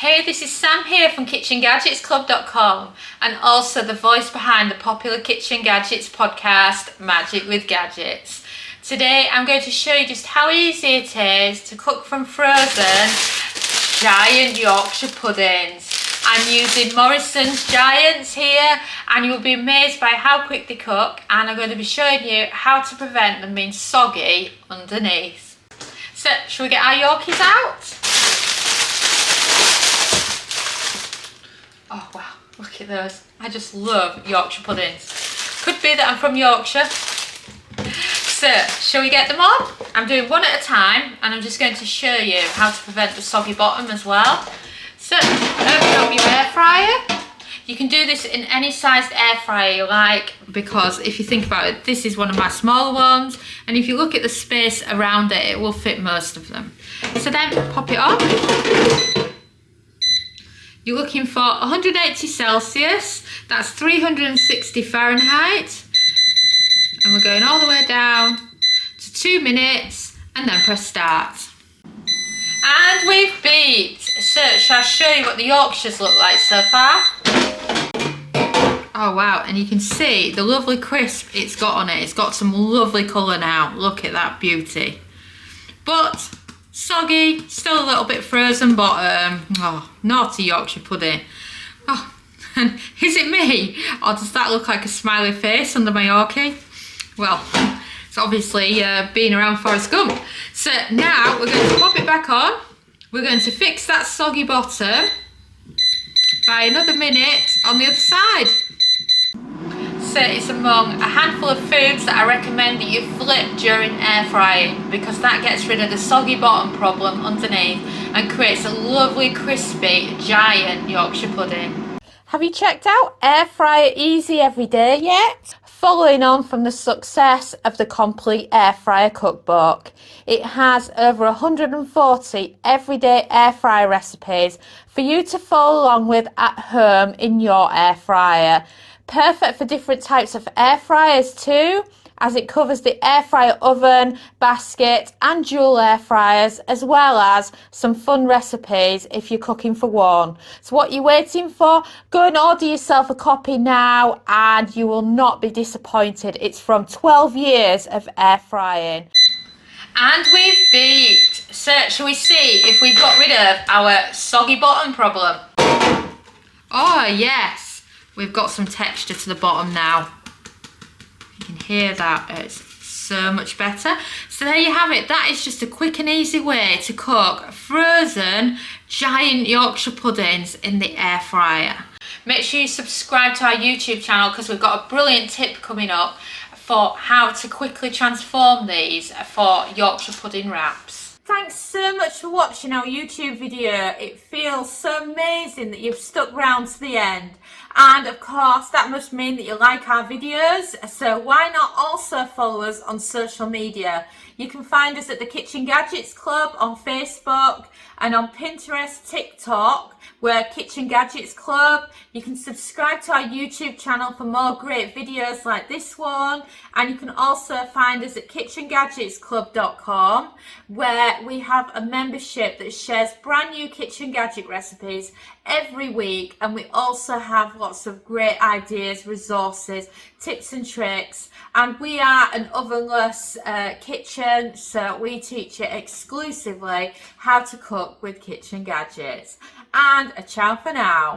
Hey, this is Sam here from KitchenGadgetsClub.com and also the voice behind the popular Kitchen Gadgets podcast, Magic with Gadgets. Today I'm going to show you just how easy it is to cook from frozen giant Yorkshire puddings. I'm using Morrison's Giants here and you'll be amazed by how quick they cook, and I'm going to be showing you how to prevent them being soggy underneath. So, shall we get our Yorkies out? Oh wow, look at those. I just love Yorkshire puddings. Could be that I'm from Yorkshire. So, shall we get them on? I'm doing one at a time and I'm just going to show you how to prevent the soggy bottom as well. So, open up your air fryer. You can do this in any sized air fryer you like, because if you think about it, this is one of my smaller ones, and if you look at the space around it, it will fit most of them. So then pop it on. You're looking for 180 Celsius, that's 360 Fahrenheit. And we're going all the way down to 2 minutes and then press start. And we've beeped. So shall I show you what the Yorkshires look like so far? Oh wow, and you can see the lovely crisp it's got on it. It's got some lovely colour now. Look at that beauty. But soggy, still a little bit frozen bottom. Oh, naughty Yorkshire pudding. Oh, and is it me? Or does that look like a smiley face under my Yorkie? Well, it's obviously been around Forrest Gump. So now we're going to pop it back on. We're going to fix that soggy bottom by another minute on the other side. So it's among a handful of foods that I recommend that you flip during air frying, because that gets rid of the soggy bottom problem underneath and creates a lovely crispy giant Yorkshire pudding. Have you checked out Air Fryer Easy Every Day yet? Following on from the success of the Complete Air Fryer Cookbook, it has over 140 everyday air fryer recipes for you to follow along with at home in your air fryer. Perfect for different types of air fryers too, as it covers the air fryer oven, basket and dual air fryers, as well as some fun recipes if you're cooking for one. So what you're waiting for? Go and order yourself a copy now and you will not be disappointed. It's from 12 years of air frying. And we've beeped. So shall we see if we've got rid of our soggy bottom problem? Oh yes. We've got some texture to the bottom now. You can hear that, it's so much better. So there you have it. That is just a quick and easy way to cook frozen giant Yorkshire puddings in the air fryer. Make sure you subscribe to our YouTube channel, because we've got a brilliant tip coming up for how to quickly transform these for Yorkshire pudding wraps. Thanks so much for watching our YouTube video. It feels so amazing that you've stuck around to the end. And of course, that must mean that you like our videos. So why not also follow us on social media? You can find us at the Kitchen Gadgets Club on Facebook and on Pinterest, TikTok. We're Kitchen Gadgets Club. You can subscribe to our YouTube channel for more great videos like this one. And you can also find us at KitchenGadgetsClub.com, where we have a membership that shares brand new kitchen gadget recipes every week. And we also have lots of great ideas, resources, tips and tricks. And we are an ovenless kitchen, so we teach you exclusively how to cook with kitchen gadgets. And a ciao for now.